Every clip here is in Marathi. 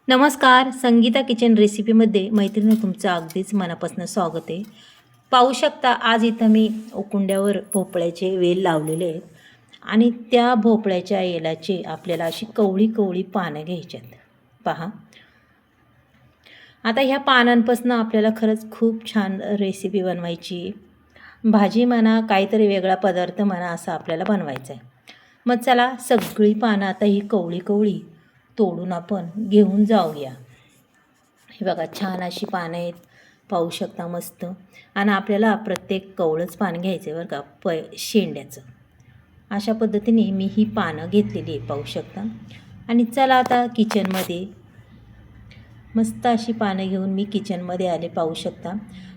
नमस्कार. संगीता किचन रेसिपीमध्ये मैत्रिणी तुमचं अगदीच मनापासून स्वागत आहे. पाहू शकता आज इथं मी उकुंड्यावर भोपळ्याचे वेल लावलेले आहेत आणि त्या भोपळ्याच्या वेलाचे आपल्याला अशी कवळी कवळी पानं घ्यायची आहेत. पहा, आता ह्या पानांपासून आपल्याला खरंच खूप छान रेसिपी बनवायची, भाजी म्हणा काहीतरी वेगळा पदार्थ म्हणा असं आपल्याला बनवायचं आहे. मग चला सगळी पानं आता ही कवळी कवळी तोडून आपण घेऊन जाऊया. हे बघा छान अशी पानं आहेत, पाहू शकता मस्त. आणि आपल्याला प्रत्येक कवळंच पान घ्यायचं आहे बरं का, शेंड्याचं. अशा पद्धतीने मी ही पानं घेतलेली आहे, पाहू शकता. आणि चला आता किचनमध्ये मस्त अशी पानं घेऊन मी किचनमध्ये आले, पाहू शकता.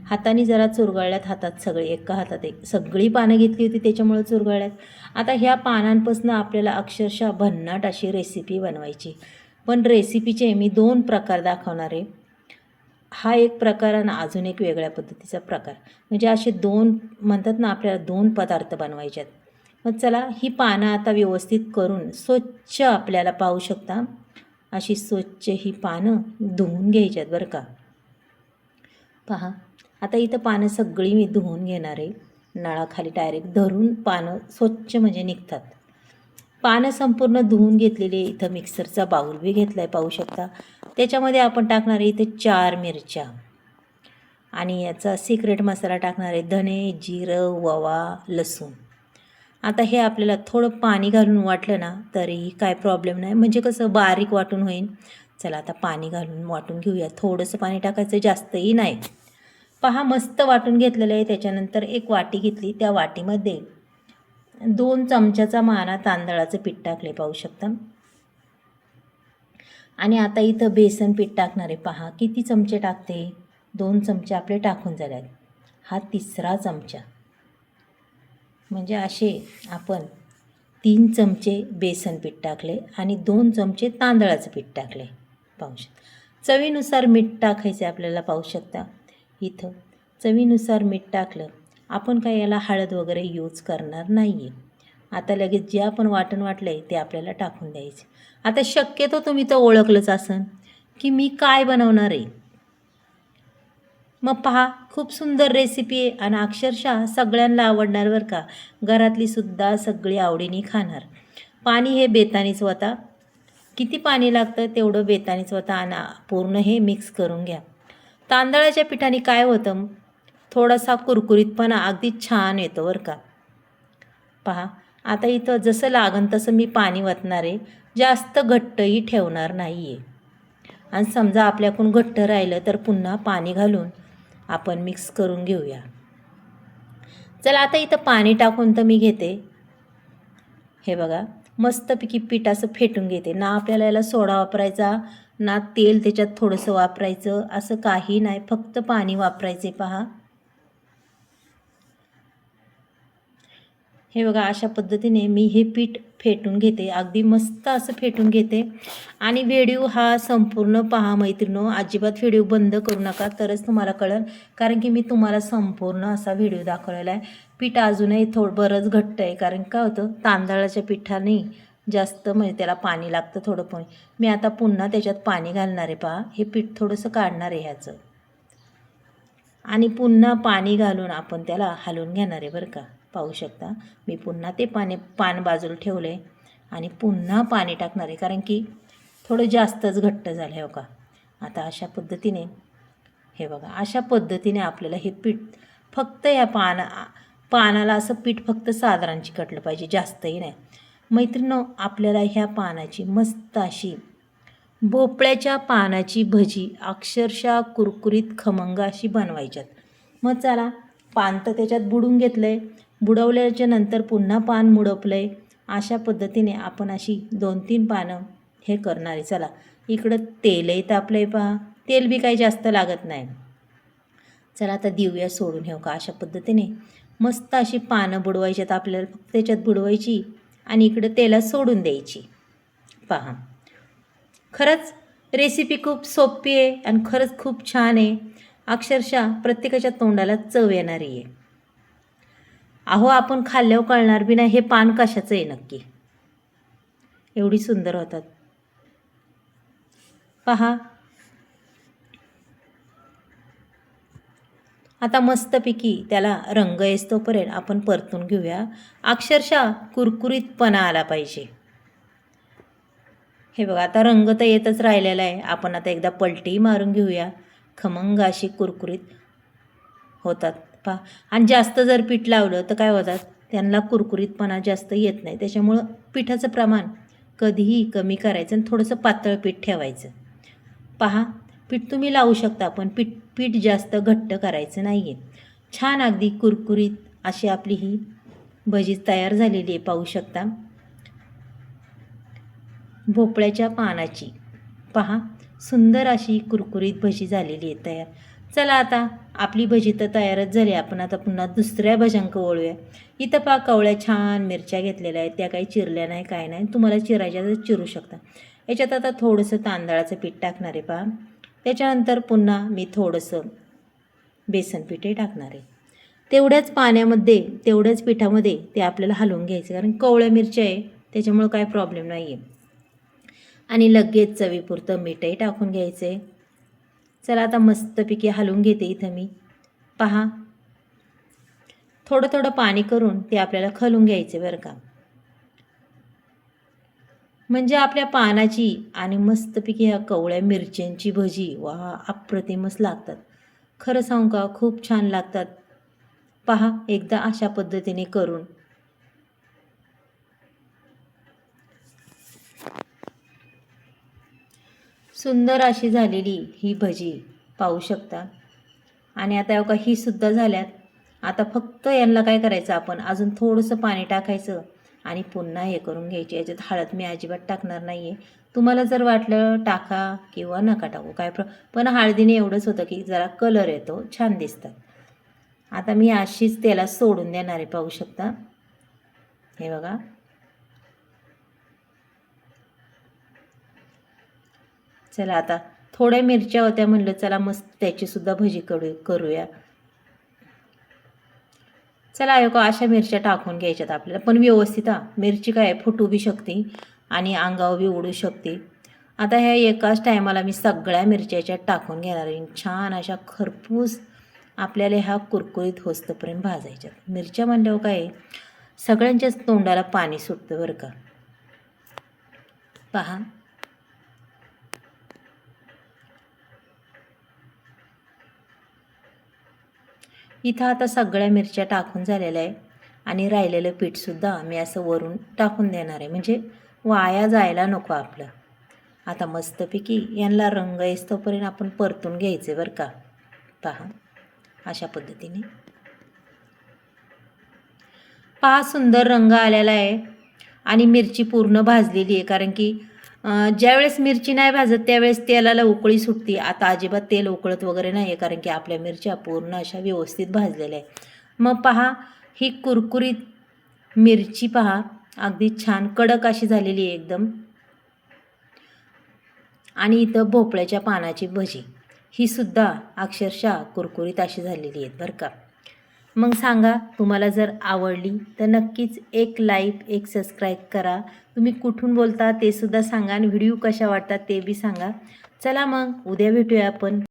हाताने जरा चुरगळल्यात, हातात सगळे एका हातात एक सगळी पानं घेतली होती त्याच्यामुळे चुरगळल्यात. आता ह्या पानांपासून आपल्याला अक्षरशः भन्नाट अशी रेसिपी बनवायची. पण रेसिपीचे मी 2 प्रकार दाखवणार आहे. हा एक प्रकार आणि अजून एक वेगळ्या पद्धतीचा प्रकार. म्हणजे असे 2 म्हणतात ना, आपल्याला 2 पदार्थ बनवायचे आहेत. मग चला ही पानं आता व्यवस्थित करून स्वच्छ आपल्याला पाहू शकता अशी स्वच्छ ही पानं धुवून घ्यायची आहेत बरं का. पहा, आता इथं पानं सगळी मी धुवून घेणार आहे. नळाखाली डायरेक्ट धरून पानं स्वच्छ म्हणजे निघतात. पानं संपूर्ण धुवून घेतलेले. इथं मिक्सरचा बाऊल बी घेतला आहे, पाहू शकता. त्याच्यामध्ये आपण टाकणार आहे इथे 4 मिरच्या आणि याचा सिक्रेट मसाला टाकणार आहे धने, जिरं, ओवा, लसूण. आता हे आपल्याला थोडं पाणी घालून वाटलं ना तरी काय प्रॉब्लेम नाही, म्हणजे कसं बारीक वाटून होईल. चला आता पाणी घालून वाटून घेऊया. थोडंसं पाणी टाकायचं, जास्तही नाही. पहा मस्त वाटून घेतलेलं आहे. त्याच्यानंतर एक वाटी घेतली, त्या वाटीमध्ये 2 चमच्याचा माना तांदळाचं पीठ टाकले, पाहू शकता. आणि आता इथं बेसन पीठ टाकणार आहे. पहा किती चमचे टाकते, 2 चमचे आपले टाकून झाले. हा 3रा चमचा, म्हणजे असे आपण 3 चमचे बेसन पीठ टाकले आणि 2 चमचे तांदळाचं पीठ टाकले, पाहू शकता. चवीनुसार मीठ टाकायचे आपल्याला, पाहू शकता. इथं चवीनुसार मीठ टाकलं. आपण काय याला हळद वगैरे यूज करणार नाही आहे. आता लगेच जे आपण वाटण वाटलं आहे ते आपल्याला टाकून द्यायचे. आता शक्यतो तुम्ही तर ओळखलंच असन की मी काय बनवणार आहे. मग पहा खूप सुंदर रेसिपी आहे आणि अक्षरशः सगळ्यांना आवडणार बरं का. घरातली सुद्धा सगळी आवडीने खाणार. पाणी हे बेतानीच वता, किती पाणी लागतं तेवढं बेतानीच वता आणि पूर्ण हे मिक्स करून घ्या. तांदळाच्या पिठाने काय होतं, थोडासा कुरकुरीतपणा अगदी छान येतो बरं का. पहा आता इथं जसं लागन तसं मी पाणी वतणार आहे, जास्त घट्टही ठेवणार नाही आहे. आणि समजा आपल्याकडून घट्ट राहिलं तर पुन्हा पाणी घालून आपण मिक्स करून घेऊया. चला आता इथं पाणी टाकून तर मी घेते. हे बघा मस्तपैकी पीठ असं फेटून घेते. ना आपल्याला याला सोडा वापरायचा, ना तेल त्याच्यात थोडंसं वापरायचं, असं काही नाही, फक्त पाणी वापरायचे. पहा हे बघा अशा पद्धतीने मी हे पीठ फेटून घेते, अगदी मस्त असं फेटून घेते. आणि व्हिडिओ हा संपूर्ण पहा मैत्रिणो, अजिबात व्हिडिओ बंद करू नका, तरच तुम्हाला कळेल. कारण की मी तुम्हाला संपूर्ण असा व्हिडिओ दाखवलेला आहे. पीठ अजूनही बरंच घट्ट आहे, कारण काय होतं तांदळाच्या पिठाने जास्त म्हणजे त्याला पाणी लागतं थोडं. पण मी आता पुन्हा त्याच्यात पाणी घालणार आहे. पहा हे पीठ थोडंसं काढणार आहे ह्याचं आणि पुन्हा पाणी घालून आपण त्याला हलवून घेणार आहे बरं का. पाहू शकता मी पुन्हा ते पान बाजूला ठेवले आणि पुन्हा पाणी टाकणार आहे, कारण की थोडं जास्तच घट्ट झालं आहे का. आता अशा पद्धतीने हे बघा, अशा पद्धतीने आपल्याला हे पीठ फक्त या पानाला असं पीठ फक्त साधारण चिकटलं पाहिजे, जास्तही नाही. मैत्रिणींनो आपल्याला ह्या पानाची मस्त अशी भोपळ्याच्या पानाची भजी अक्षरशः कुरकुरीत खमंग अशी बनवायच्यात. मग चला पान तर त्याच्यात बुडून घेतलं आहे, बुडवल्याच्या नंतर पुन्हा पान मुडपलं आहे. अशा पद्धतीने आपण अशी 2-3 पानं हे करणार आहे. चला इकडं तेलही तापलं आहे, पहा तेल बी काही जास्त लागत नाही. चला आता देऊया सोडून. हे का अशा पद्धतीने मस्त अशी पानं बुडवायच्यात आपल्याला, फक्त त्याच्यात बुडवायची आणि इकडं तेलात सोडून द्यायची. पहा खरंच रेसिपी खूप सोपी आहे आणि खरंच खूप छान आहे. अक्षरशः प्रत्येकाच्या तोंडाला चव येणारी आहे. अहो आपण खाल्ल्यावर कळणार बी नाही हे पान कशाचं आहे नक्की, एवढी सुंदर होतात. पहा आता मस्तपैकी त्याला रंग येतोपर्यंत आपण परतून घेऊया. अक्षरशः कुरकुरीतपणा आला पाहिजे. हे बघा आता रंग तर येतच राहिलेला आहे. आपण आता एकदा पलटी मारून घेऊया. खमंग अशी कुरकुरीत होतात पहा. आणि जास्त जर पीठ लावलं तर काय होतात, त्यांना कुरकुरीतपणा जास्त येत नाही. त्याच्यामुळं पिठाचं प्रमाण कधीही कमी करायचं आणि थोडंसं पातळ पीठ ठेवायचं. पहा पीठ तुम्ही लावू शकता, पण पीठ जास्त घट्ट करायचं नाही आहे. छान अगदी कुरकुरीत अशी आपली ही भजी तयार झालेली आहे, पाहू शकता. भोपळ्याच्या पानाची पहा सुंदर अशी कुरकुरीत भजी झालेली आहे तयार. चला आता आपली भजी तर तयारच झाली. आपण आता पुन्हा दुसऱ्या भज्यांक वळूया. इथं पहा कवळ्या छान मिरच्या घेतलेल्या आहेत. त्या काही चिरल्या नाही काय नाही, तुम्हाला चिरायच्या तर चिरू शकता. याच्यात आता थोडंसं तांदळाचं पीठ टाकणार आहे पहा. त्याच्यानंतर पुन्हा मी थोडंसं बेसन पीठही टाकणार आहे. तेवढ्याच पाण्यामध्ये तेवढ्याच पिठामध्ये ते आपल्याला हलवून घ्यायचं, कारण कवळ्या मिरच्या आहे त्याच्यामुळं काय प्रॉब्लेम नाही आहे. आणि लगेच चवीपुरतं मीठही टाकून घ्यायचं आहे. चला आता मस्तपैकी हलवून घेते इथं मी. पहा थोडं थोडं पाणी करून ते आपल्याला खलून घ्यायचे बरं का. म्हणजे आपल्या पानाची आणि मस्तपैकी ह्या कवळ्या मिरच्यांची भजी वा अप्रतिमच लागतात. खरं सांगू का, खूप छान लागतात. पहा एकदा अशा पद्धतीने करून. सुंदर अशी झालेली ही भजी पाहू शकता. आणि आता बघा ही सुद्धा झाल्यात. आता फक्त यांना काय करायचं, आपण अजून थोडंसं पाणी टाकायचं आणि पुन्हा हे करून घ्यायचे. याच्यात हळद मी अजिबात टाकणार नाही आहे. तुम्हाला जर वाटलं टाका किंवा नका टाकू काय पण हळदीने एवढंच होतं की जरा कलर येतो, छान दिसतात. आता मी अशीच त्याला सोडून देणार आहे, पाहू शकता. हे बघा चला आता थोड्या मिरच्या होत्या, म्हणलं चला मस्त त्याचीसुद्धा भजी करूया. चला अशा मिरच्या टाकून घ्यायच्यात आपल्याला, पण व्यवस्थित. मिरची काय फुटू बी शकते आणि अंगावर बी उडू शकते. आता ह्या एकाच टायमाला मी सगळ्या मिरच्याच्या टाकून घेणार आहे. छान अशा खरपूस आपल्याला ह्या कुरकुरीत होस्तपर्यंत भाजायच्यात. मिरच्या म्हणल्यावर काय सगळ्यांच्याच तोंडाला पाणी सुटतं बरं का. पहा इथं आता सगळ्या मिरच्या टाकून झालेल्या आहे आणि राहिलेलं पीठसुद्धा मी असं वरून टाकून देणार आहे, म्हणजे वाया जायला नको आपलं. आता मस्तपैकी यांना रंग येतोपर्यंत आपण परतून घ्यायचे बरं का. पहा अशा पद्धतीने. पहा सुंदर रंग आलेला आहे आणि मिरची पूर्ण भाजलेली आहे, कारण की ज्यावेळेस मिरची नाही भाजत त्यावेळेस तेलाला उकळी सुटते. आता अजिबात तेल उकळत वगैरे नाही आहे, कारण की आपल्या मिरच्या पूर्ण अशा व्यवस्थित भाजलेल्या आहे. मग पहा ही कुरकुरीत मिरची पहा अगदी छान कडक अशी झालेली आहे एकदम. आणि इथं भोपळ्याच्या पानाची भजी ही सुद्धा अक्षरशः कुरकुरीत अशी झालेली आहेत बरं का. मग सांगा तुम्हाला जर आवडली तर नक्कीच एक लाईक एक सबस्क्राईब करा. तुम्ही कुठून बोलता ते सुद्धा सांगा आणि व्हिडिओ कशा वाटतात ते बी सांगा. चला मग उद्या भेटूया आपण.